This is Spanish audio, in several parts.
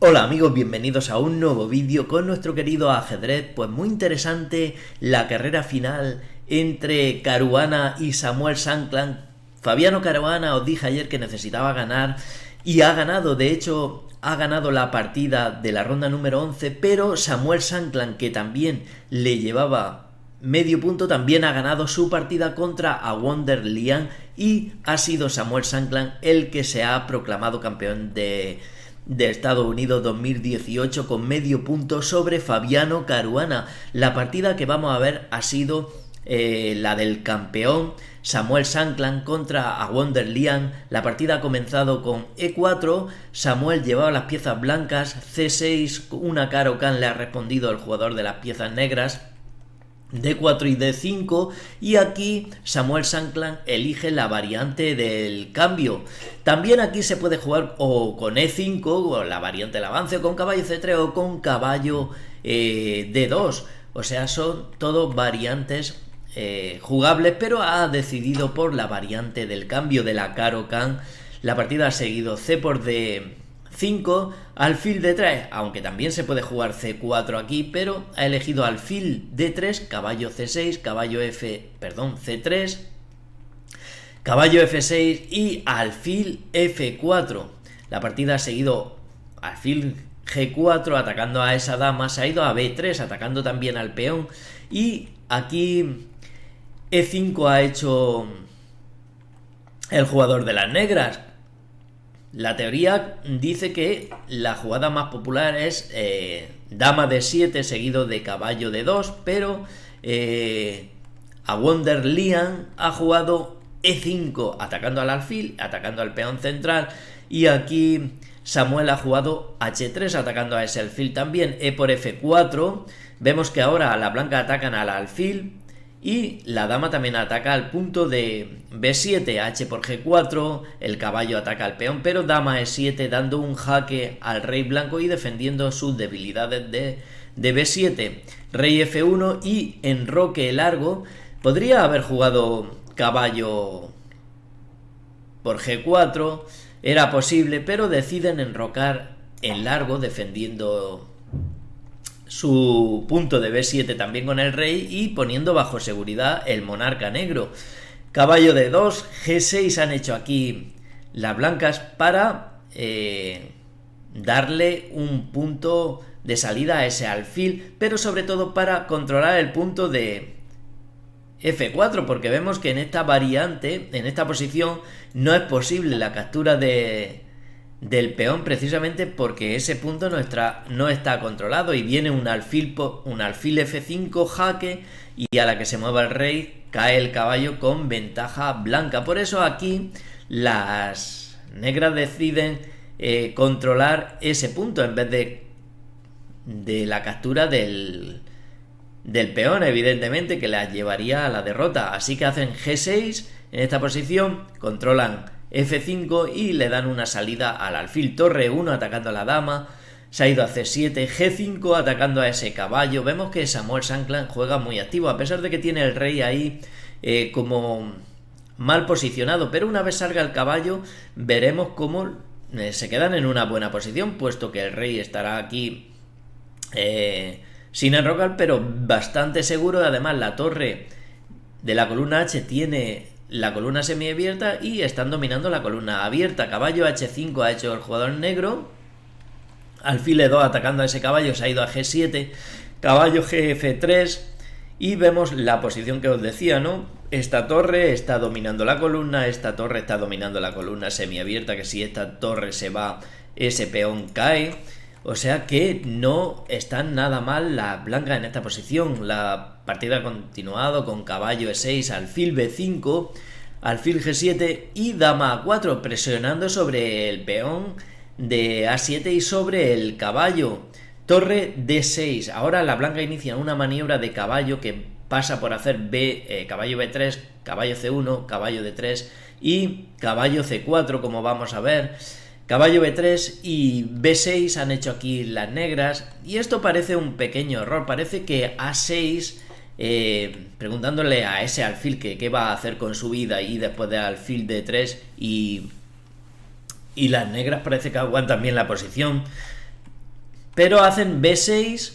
Hola amigos, bienvenidos a un nuevo vídeo con nuestro querido ajedrez. Pues muy interesante la carrera final entre Caruana y Samuel Sanclang. Fabiano Caruana, os dije ayer que necesitaba ganar y ha ganado. De hecho, ha ganado la partida de la ronda número 11, pero Samuel Sanclang, que también le llevaba medio punto, también ha ganado su partida contra Awonder Liang y ha sido Samuel Sanclang el que se ha proclamado campeón de Estados Unidos 2018 con medio punto sobre Fabiano Caruana. La partida que vamos a ver ha sido la del campeón Samuel Sanclang contra Awonder Liang. La partida ha comenzado con E4, Samuel llevaba las piezas blancas, C6, una Caro-Kann le ha respondido el jugador de las piezas negras, D4 y D5, y aquí Samuel Sanclang elige la variante del cambio. También aquí se puede jugar o con E5, o la variante del avance, o con caballo C3 o con caballo D2. O sea, son todos variantes jugables, pero ha decidido por la variante del cambio de la Caro-Kann. La partida ha seguido C por D5, alfil D3, aunque también se puede jugar C4 aquí, pero ha elegido alfil D3, caballo C6, caballo C3, caballo F6 y alfil F4. La partida ha seguido alfil G4 atacando a esa dama, se ha ido a B3 atacando también al peón, y aquí E5 ha hecho el jugador de las negras. La teoría dice que la jugada más popular es dama D7 seguido de caballo D2, pero Awonder Liang ha jugado E5 atacando al alfil, atacando al peón central, y aquí Samuel ha jugado H3 atacando a ese alfil también. E por F4, vemos que ahora la blanca atacan al alfil y la dama también ataca al punto de B7, H por G4, el caballo ataca al peón, pero dama E7 dando un jaque al rey blanco y defendiendo sus debilidades de B7. Rey F1 y enroque largo. Podría haber jugado caballo por G4, era posible, pero deciden enrocar en largo defendiendo su punto de B7 también con el rey y poniendo bajo seguridad el monarca negro. Caballo de 2, G6 han hecho aquí las blancas para darle un punto de salida a ese alfil, pero sobre todo para controlar el punto de F4, porque vemos que en esta variante, en esta posición, no es posible la captura del peón, precisamente porque ese punto no está controlado y viene un alfil F5 jaque, y a la que se mueva el rey cae el caballo con ventaja blanca. Por eso aquí las negras deciden controlar ese punto en vez de la captura del peón, evidentemente, que las llevaría a la derrota. Así que hacen G6 en esta posición, controlan F5 y le dan una salida al alfil. Torre 1 atacando a la dama, se ha ido a C7, G5 atacando a ese caballo. Vemos que Samuel Sanclang juega muy activo, a pesar de que tiene el rey ahí como mal posicionado, pero una vez salga el caballo veremos cómo se quedan en una buena posición, puesto que el rey estará aquí sin enrocar, pero bastante seguro. Además, la torre de la columna H tiene la columna semiabierta y están dominando la columna abierta. Caballo H5 ha hecho el jugador negro, alfil E2 atacando a ese caballo, se ha ido a G7, caballo GF3, y vemos la posición que os decía, ¿no? Esta torre está dominando la columna, esta torre está dominando la columna semiabierta, que si esta torre se va, ese peón cae. O sea que no están nada mal las blancas en esta posición. La partida ha continuado con caballo E6, alfil B5, alfil G7 y dama A4, presionando sobre el peón de A7 y sobre el caballo. Torre D6. Ahora la blanca inicia una maniobra de caballo que pasa por hacer caballo B3, caballo C1, caballo D3 y caballo C4, como vamos a ver. Caballo B3 y B6 han hecho aquí las negras, y esto parece un pequeño error. Parece que A6, preguntándole a ese alfil que qué va a hacer con su vida, y después de alfil D3 y las negras parece que aguantan bien la posición. pero hacen B6,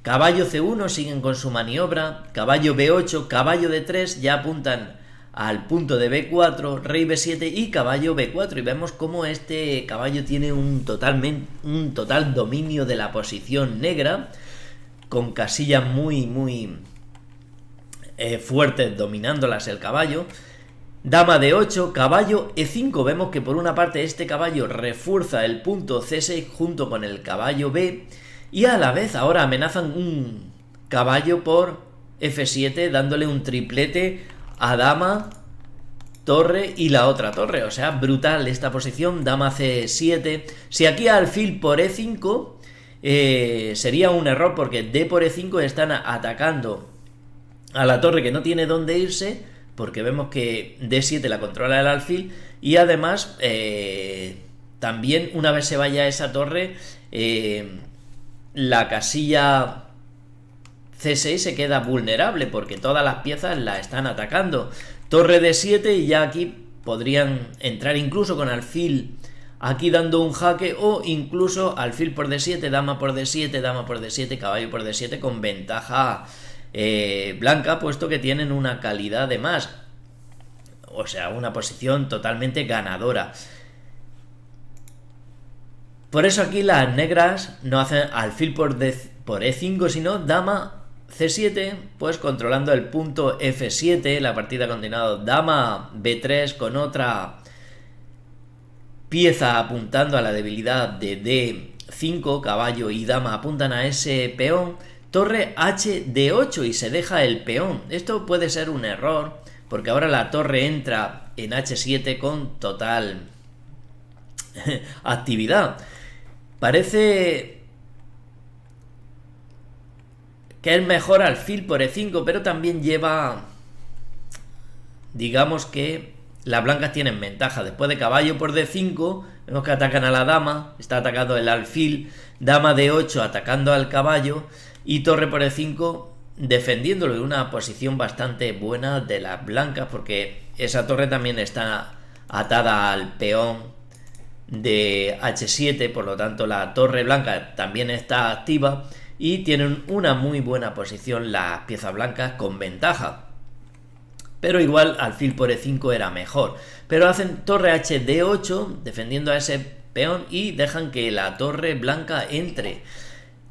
caballo C1, siguen con su maniobra, caballo B8, caballo D3, ya apuntan al punto de B4, rey B7 y caballo B4, y vemos cómo este caballo tiene un total dominio de la posición negra, con casillas muy fuertes dominándolas el caballo. Dama D8, caballo E5, vemos que por una parte este caballo refuerza el punto C6 junto con el caballo B, y a la vez ahora amenazan un caballo por F7 dándole un triplete a dama, torre y la otra torre. O sea, brutal esta posición. Dama C7, si aquí alfil por E5 sería un error, porque D por E5 están atacando a la torre que no tiene dónde irse, porque vemos que D7 la controla el alfil, y además también una vez se vaya a esa torre la casilla C6 se queda vulnerable porque todas las piezas la están atacando. Torre D7 y ya aquí podrían entrar incluso con alfil aquí dando un jaque, o incluso alfil por D7, dama por D7, dama por D7, caballo por D7 con ventaja blanca, puesto que tienen una calidad de más. O sea, una posición totalmente ganadora. Por eso aquí las negras no hacen alfil por E5, sino dama C7, pues controlando el punto F7, la partida ha continuado. Dama B3 con otra pieza apuntando a la debilidad de D5, caballo y dama apuntan a ese peón. Torre H D8 y se deja el peón. Esto puede ser un error, porque ahora la torre entra en H7 con total actividad. Parece que es mejor alfil por E5, pero también lleva, digamos que las blancas tienen ventaja. Después de caballo por D5, vemos que atacan a la dama, está atacando el alfil, dama D8 atacando al caballo, y torre por E5 defendiéndolo en una posición bastante buena de las blancas, porque esa torre también está atada al peón de H7, por lo tanto la torre blanca también está activa y tienen una muy buena posición las piezas blancas con ventaja. Pero igual alfil por E5 era mejor. Pero hacen torre H D8 defendiendo a ese peón y dejan que la torre blanca entre.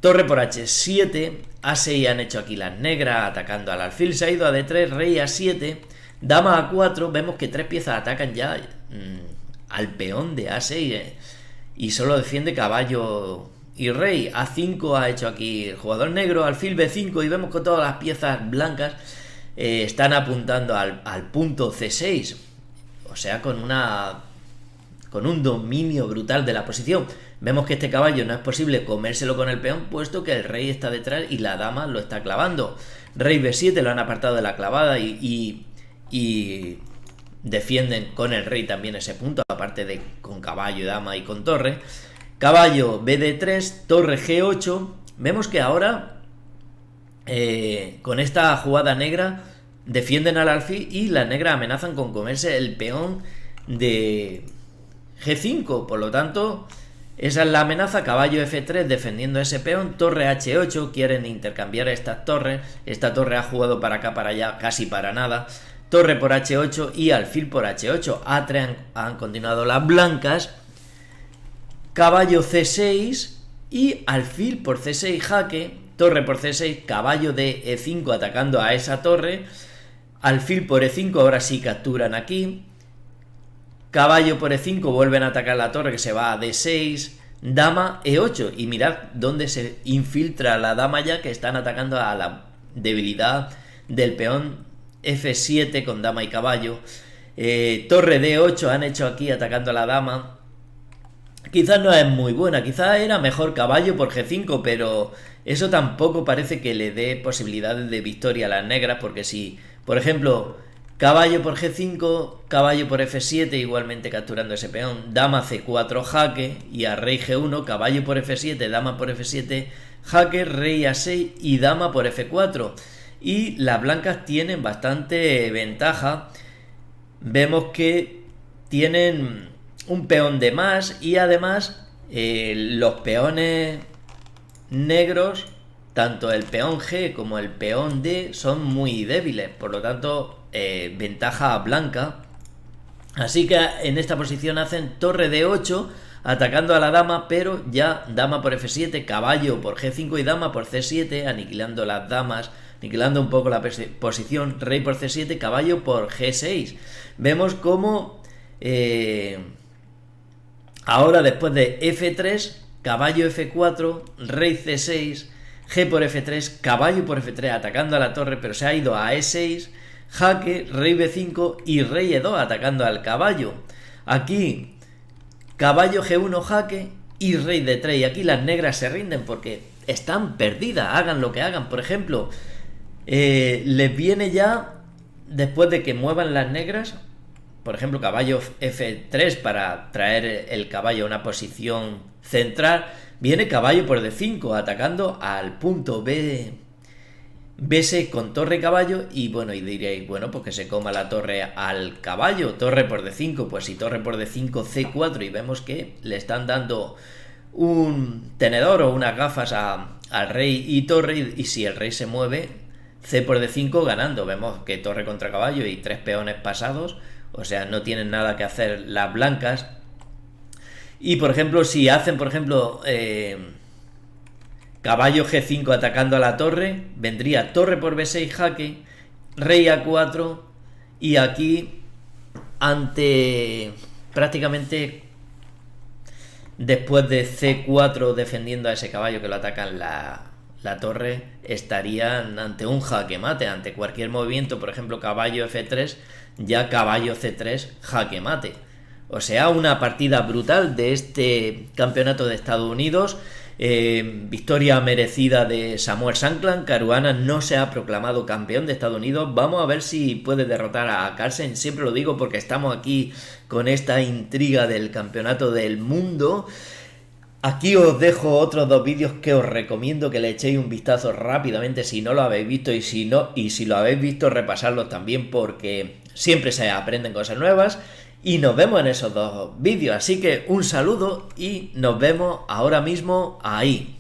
Torre por H7, A6 han hecho aquí las negras atacando al alfil, se ha ido a D3, rey A7, dama A4, vemos que tres piezas atacan ya al peón de A6 y solo defiende caballo y rey. A5 ha hecho aquí el jugador negro, alfil B5, y vemos que todas las piezas blancas están apuntando al punto C6, o sea, con un dominio brutal de la posición. Vemos que este caballo no es posible comérselo con el peón, puesto que el rey está detrás y la dama lo está clavando. Rey B7 lo han apartado de la clavada y defienden con el rey también ese punto, aparte de con caballo, dama y con torre. Caballo BD3, torre G8. Vemos que ahora con esta jugada negra defienden al alfil y las negras amenazan con comerse el peón de G5, por lo tanto esa es la amenaza. Caballo F3 defendiendo ese peón, torre H8, quieren intercambiar estas torres, esta torre ha jugado para acá, para allá, casi para nada. Torre por H8 y alfil por H8, A3 han continuado las blancas, caballo C6 y alfil por C6 jaque, torre por C6, caballo de E5 atacando a esa torre, alfil por E5, ahora sí capturan aquí, caballo por E5, vuelven a atacar la torre que se va a D6, dama E8, y mirad dónde se infiltra la dama ya, que están atacando a la debilidad del peón F7 con dama y caballo. Torre D8 han hecho aquí atacando a la dama. Quizás no es muy buena, quizás era mejor caballo por G5, pero eso tampoco parece que le dé posibilidades de victoria a las negras, porque si, por ejemplo, caballo por G5, caballo por F7, igualmente capturando ese peón, dama C4 jaque, y a rey G1, caballo por F7, dama por F7 jaque, rey A6 y dama por F4. Y las blancas tienen bastante ventaja. Vemos que tienen un peón de más y además los peones negros, tanto el peón G como el peón D son muy débiles, por lo tanto ventaja blanca. Así que en esta posición hacen torre D8 atacando a la dama, pero ya dama por F7, caballo por G5 y dama por C7, aniquilando las damas, aniquilando un poco la posición, rey por C7, caballo por G6. Vemos cómo ahora después de F3, caballo F4, rey C6, G por F3, caballo por F3 atacando a la torre, pero se ha ido a E6, jaque, rey B5 y rey E2 atacando al caballo. Aquí caballo G1 jaque y rey D3, y aquí las negras se rinden porque están perdidas, hagan lo que hagan. Por ejemplo, les viene ya, después de que muevan las negras, por ejemplo caballo F3 para traer el caballo a una posición central, viene caballo por D5 atacando al punto B6 con torre y caballo, y bueno, y diréis, bueno, pues que se coma la torre al caballo, torre por D5, pues si torre por D5, C4, y vemos que le están dando un tenedor o unas gafas al rey y torre, y si el rey se mueve, C por D5 ganando. Vemos que torre contra caballo y 3 peones pasados, o sea, no tienen nada que hacer las blancas. Y por ejemplo, si hacen, por ejemplo, caballo G5 atacando a la torre, vendría torre por B6 jaque, rey A4, y aquí ante prácticamente después de C4 defendiendo a ese caballo que lo atacan la torre, estarían ante un jaque mate, ante cualquier movimiento, por ejemplo caballo F3, ya caballo C3 jaque mate. O sea, una partida brutal de este campeonato de Estados Unidos. Victoria merecida de Samuel Shankland. Caruana no se ha proclamado campeón de Estados Unidos. Vamos a ver si puede derrotar a Carlsen. Siempre lo digo porque estamos aquí con esta intriga del campeonato del mundo. Aquí os dejo otros 2 vídeos que os recomiendo que le echéis un vistazo rápidamente si no lo habéis visto, y si lo habéis visto, repasarlos también porque siempre se aprenden cosas nuevas. Y nos vemos en esos 2 vídeos. Así que un saludo y nos vemos ahora mismo ahí.